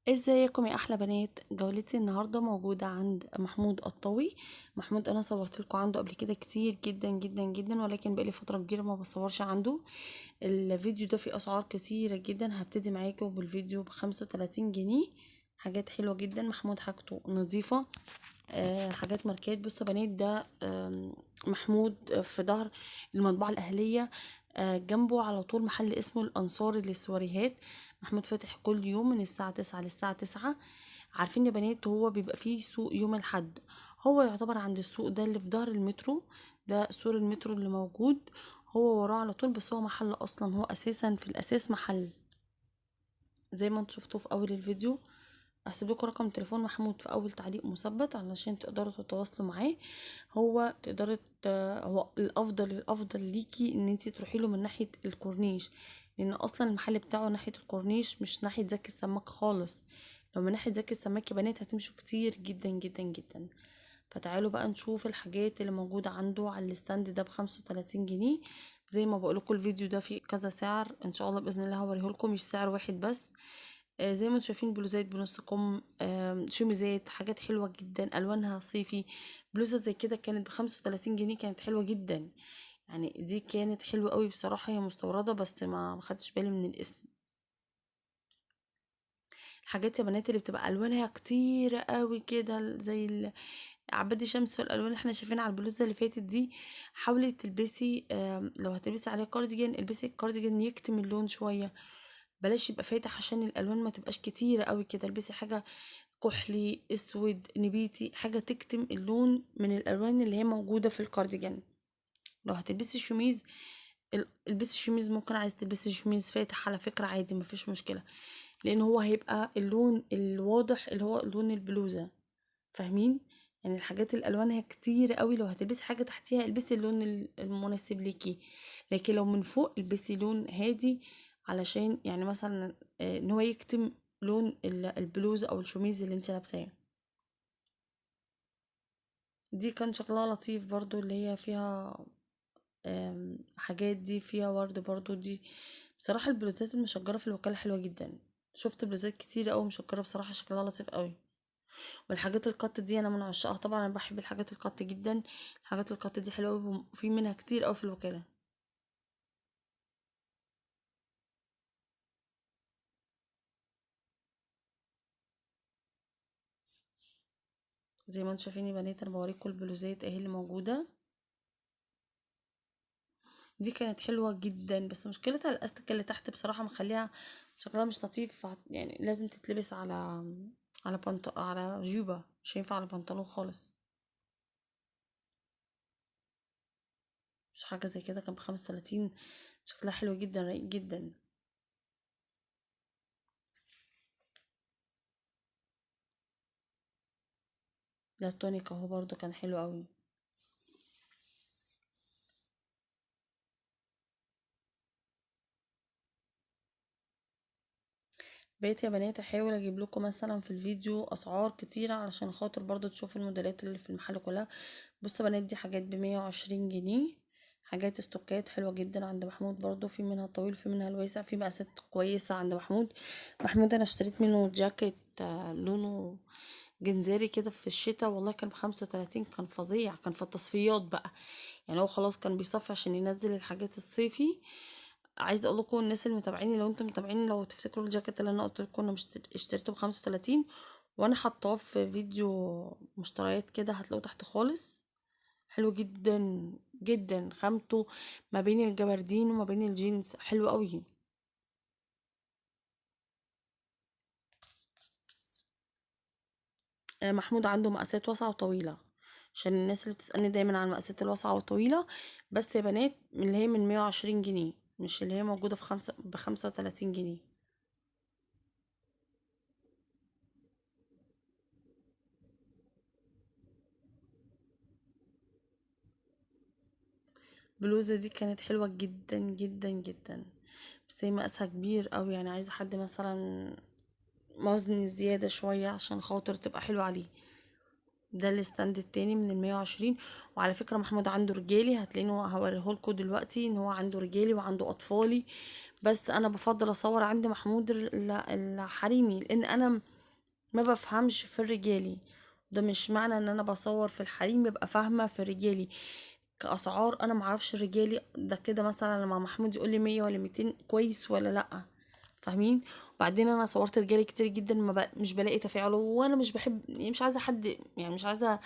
ازيكم يا احلى بنات؟ جولتي النهارده موجوده عند محمود الطوي. محمود انا صورت لكم عنده قبل كده كتير جدا جدا جدا، ولكن بقالي فتره كبيره ما بصورش عنده. الفيديو ده فيه اسعار كتيره جدا. هبتدي معاكم بالفيديو ب35 جنيه. حاجات حلوه جدا، محمود حاجته نظيفه. حاجات ماركات. بصوا يا بنات، ده محمود في ظهر المطبعه الاهليه. جنبه على طول محل اسمه الانصار للسواريهات. محمود فاتح كل يوم من الساعة 9 للساعة 9. عارفين يا بنات، هو بيبقى فيه سوق يوم الحد. هو يعتبر عند السوق ده اللي في ظهر المترو. ده سور المترو اللي موجود. هو وراه على طول، بس هو محل اصلا، هو اساسا في الاساس محل زي ما انتوا شفتوه في اول الفيديو. هسيب لكم رقم تليفون محمود في اول تعليق مثبت علشان تقدروا تتواصلوا معاه. هو تقدروا هو الافضل ليكي ان انتي تروحي له من ناحيه الكورنيش، لان اصلا المحل بتاعه ناحيه الكورنيش مش ناحيه زكي السماك خالص. لو من ناحيه زكي السماك يا بنات هتمشوا كتير جدا جدا جدا. فتعالوا بقى نشوف الحاجات اللي موجوده عنده على الستاند ده ب35 جنيه. زي ما بقول لكم الفيديو ده فيه كذا سعر، ان شاء الله باذن الله هوريه لكم مش سعر واحد بس. زي ما انتم شايفين بلوزات بنص كم، شوميزات، حاجات حلوة جدا ألوانها صيفي. بلوزة زي كده كانت ب35 جنيه، كانت حلوة جدا. يعني دي كانت حلوة قوي بصراحة، هي مستوردة بس ما خدتش بالي من الاسم. الحاجات يا بنات اللي بتبقى ألوانها كتيرة قوي كده زي عبادي شمس، والألوان اللي احنا شايفينها على البلوزة اللي فاتت دي. حاولي تلبسي، لو هتلبسي عليه كارديجان البسي الكارديجان يكتم اللون شوية. بلاش يبقى فاتح عشان الالوان ما تبقاش كتيره قوي كده. البسي حاجه كحلي اسود نبيتي، حاجه تكتم اللون من الالوان اللي هي موجوده في الكارديجان. لو هتلبسي شميز البسي شميز. ممكن عايز تلبسي شميز فاتح على فكره عادي، مفيش مشكله، لان هو هيبقى اللون الواضح اللي هو لون البلوزه. فاهمين؟ يعني الحاجات الالوان هي كتير قوي. لو هتلبسي حاجه تحتيها البسي اللون المناسب ليكي، لكن لو من فوق البسي لون هادي، علشان يعني مثلا ان هو يكتم لون البلوز او الشميز اللي انت لابساه. دي كان شكلها لطيف برضو، اللي هي فيها حاجات دي فيها ورد برضو دي. بصراحة البلوزات المشجرة في الوكالة حلوة جدا. شفت بلوزات كتير قوي مشجرة بصراحة شكلها لطيف قوي. والحاجات القط دي انا من عشاقها طبعا، انا بحب الحاجات القط جدا. الحاجات القط دي حلوه قوي، في منها كتير قوي في الوكاله. زي ما انتم شايفين يا بنات، انا بوريكم البلوزات اهي اللي موجوده. دي كانت حلوه جدا، بس مشكلتها الاستيكه اللي تحت بصراحه مخليها شكلها مش لطيف. يعني لازم تتلبس على جيبه، مش هينفع على بنطلون خالص. مش حاجه زي كده كان ب35. شكلها حلو جدا، رقيق جدا. ده التونيك اهو برضو كان حلو قوي. بقيت يا بنات احاول اجيب لكم مثلا في الفيديو اسعار كتيرة علشان خاطر برضو تشوفوا الموديلات اللي في المحل كلها. بصوا يا بنات، دي حاجات ب120 جنيه. حاجات استوكات حلوة جدا عند محمود. برضو في منها الطويل في منها الواسع، في مقاسات كويسة عند محمود. محمود انا اشتريت منه جاكيت لونه جنزاري كده في الشتاء، والله كان ب35، كان فظيع، كان في التصفيات بقى. يعني هو خلاص كان بيصفي عشان ينزل الحاجات الصيفي. عايزه اقول لكم الناس اللي متابعيني، لو انتم متابعيني لو تفتكروا الجاكيت اللي انا قلت لكم انا اشتريته ب35، وانا حطاه في فيديو مشتريات كده، هتلاقوه تحت خالص. حلو جدا جدا، خامته ما بين الجبردين وما بين الجينز حلو قوي. محمود عنده مقاسات واسعه وطويله، عشان الناس اللي بتسالني دايما عن المقاسات الواسعه والطويله. بس يا بنات من اللي هي من 120 جنيه، مش اللي هي موجوده ب35 جنيه. البلوزة دي كانت حلوة جدا جدا جدا، بس هي مقاسها كبير قوي، يعني عايزة حد مثلا وزن زيادة شوية عشان خاطر تبقى حلوة عليه. ده الستاند التاني من ال120. وعلى فكرة محمود عنده رجالي، هتلاقينه هوريهولكوا دلوقتي ان هو عنده رجالي وعنده اطفالي. بس انا بفضل اصور عند محمود الحريمي، لان انا ما بفهمش في الرجالي. ده مش معنى ان انا بصور في الحريم يبقى فاهمه في الرجالي. كاسعار انا معرفش الرجالي ده كده، مثلا لما محمود يقول لي 100 ولا 200 كويس ولا لا، فاهمين؟ وبعدين انا صورت رجالي كتير جدا مش بلاقي تفاعله، وانا مش بحب، يعني مش عايزه حد، يعني مش عايزه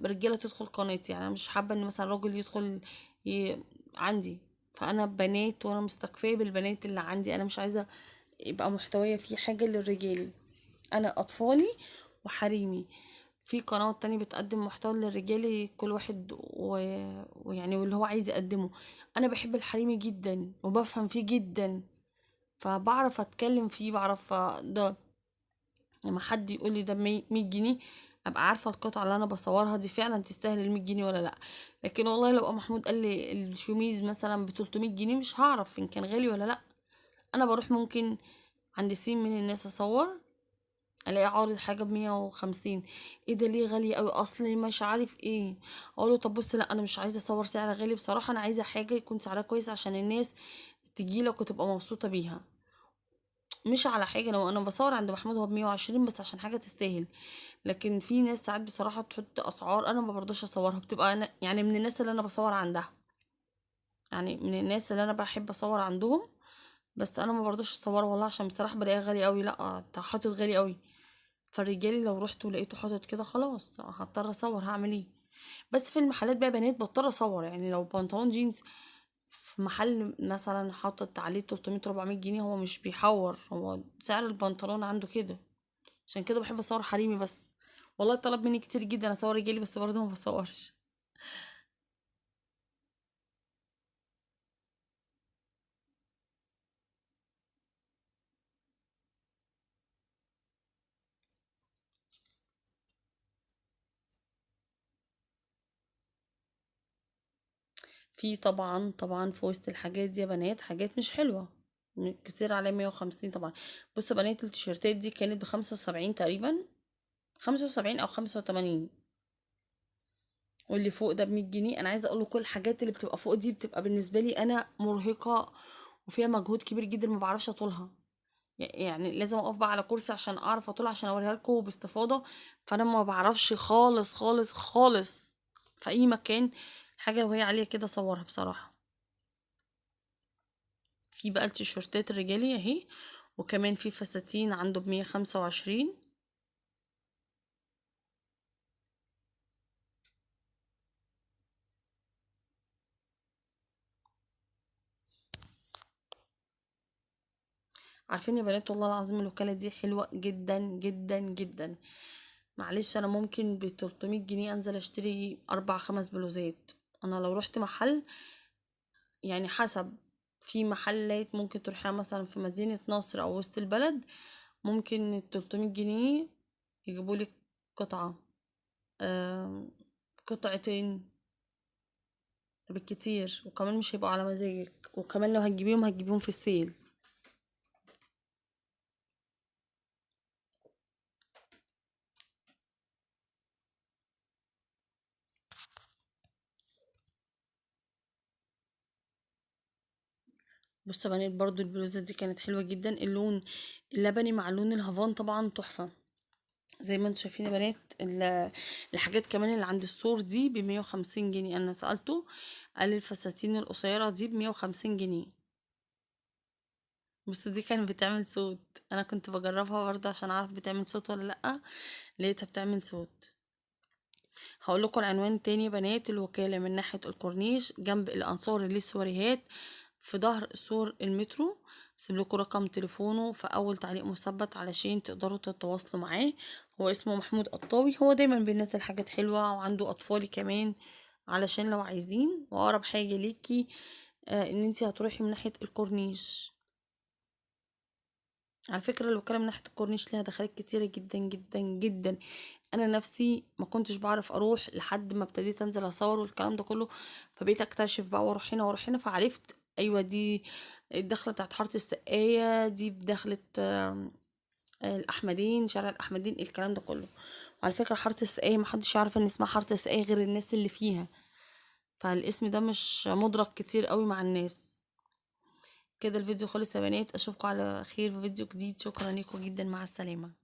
رجاله تدخل قناتي. يعني انا مش حابه ان مثلا راجل يدخل ي... عندي. فانا بنات وانا مستكفيه بالبنات اللي عندي، انا مش عايزه يبقى محتوية فيه حاجة للرجالي. انا اطفالي وحريمي. في قنوات تانية بتقدم محتوى للرجالي، كل واحد ويعني واللي هو عايز يقدمه. انا بحب الحريمي جدا وبفهم فيه جدا، فبعرف اتكلم فيه، ده لما حد يقول لي ده 100 جنيه، ابقى عارفه القطعه اللي انا بصورها دي فعلا تستاهل ال 100 جنيه ولا لا. لكن والله لو محمود قال لي الشوميز مثلا ب 300 جنيه مش هعرف ان كان غالي ولا لا. انا بروح ممكن عند سين من الناس اصور، الاقي عارض حاجه ب150. ايه ده ليه غالي قوي؟ اصلي مش عارف ايه. اقوله طب بص، لا انا مش عايزه اصور سعر غالي بصراحه، انا عايزه حاجه يكون سعرها كويس عشان الناس تجيلك وتبقى مبسوطه بيها. مش على حاجه، انا بصور عند محمود هو ب120 بس عشان حاجه تستاهل. لكن في ناس ساعات بصراحه تحط اسعار انا ما برضاش اصورها، بتبقى أنا يعني من الناس اللي انا بصور عندها، يعني من الناس اللي انا بحب اصور عندهم. بس انا ما برضاش اصورها والله، عشان بصراحه بلاقيها غالي قوي. لا انت حاطط غالي قوي. فالرجالي لو رحت ولقيته حاطط كده خلاص هضطر اصور، هعمل ايه؟ بس في المحلات بقى بنات بضطر اصور. يعني لو بنطلون جينز في محل مثلا حاطط عليه 300 400 جنيه، هو مش بيحور، هو سعر البنطلون عنده كده. عشان كده بحب اصور حريمي بس. والله طلب مني كتير جدا اصور رجالي بس برضه ما بصورش. في طبعا طبعا في وسط الحاجات دي يا بنات حاجات مش حلوة، كتير عليا 150 طبعا. بص يا بنات، التيشيرتات دي كانت ب75 تقريبا، 75 او 85، واللي فوق ده ب100 جنيه. انا عايزه اقول له كل الحاجات اللي بتبقى فوق دي بتبقى بالنسبه لي انا مرهقه وفيها مجهود كبير جدا، ما بعرفش اطولها. يعني لازم اقف بقى على كرسي عشان اعرف اطولها عشان اوريها لكم باستفاضه. فانا ما بعرفش خالص خالص خالص في اي مكان حاجه وهي عاليه كده اصورها بصراحه. في بقى التيشيرتات الرجالي اهي، وكمان في فساتين عنده ب125. عارفين يا بنات والله العظيم الوكالة دي حلوة جدا جدا جدا. معلش انا ممكن ب300 جنيه انزل اشتري 4 5 بلوزات. انا لو رحت محل، يعني حسب، في محلات ممكن تروحيها مثلا في مدينة نصر او وسط البلد، ممكن 300 جنيه يجيبولك قطعة، قطعتين بالكتير، وكمان مش هيبقوا على مزاجك، وكمان لو هتجيبيهم في السيل. بصوا يا بنات برضو البلوزة دي كانت حلوة جدا، اللون اللبني مع لون الهافان طبعا تحفة. زي ما انتم شايفين يا بنات الحاجات كمان اللي عند السور دي ب150 جنيه. انا سألته قال لي الفساتين القصيرة دي ب150 جنيه. بصوا دي كانت بتعمل صوت، انا كنت بجربها برضه عشان اعرف بتعمل صوت ولا لأ. لقيتها بتعمل صوت. هقول لكم العنوان تاني يا بنات. الوكالة من ناحية الكورنيش جنب الأنصار اللي سواريهات، في ظهر سور المترو. سيب لكم رقم تليفونه في أول تعليق مثبت علشان تقدروا تتواصلوا معاه. هو اسمه محمود قطاوي، هو دايما بينزل حاجات حلوة وعنده أطفالي كمان، علشان لو عايزين. وأقرب حاجة ليكي ان انتي هتروحي من ناحية الكورنيش. على فكرة الوكالة من ناحية الكورنيش لها دخلات كتيرة جدا جدا جدا. انا نفسي ما كنتش بعرف اروح لحد ما ابتديت انزل اصور والكلام ده كله، فبقيت اكتشف بقى واروح هنا واروح هنا، فعرفت ايوه دي الدخله بتاعت حاره السقايه، دي دخلة الاحمدين، شارع الاحمدين، الكلام ده كله. وعلى فكره حاره السقايه محدش يعرف ان اسمها حاره السقايه غير الناس اللي فيها، فالاسم ده مش مدرك كتير قوي مع الناس. كده الفيديو خلص يا بنات، اشوفكم على خير في فيديو جديد. شكرا لكم جدا، مع السلامة.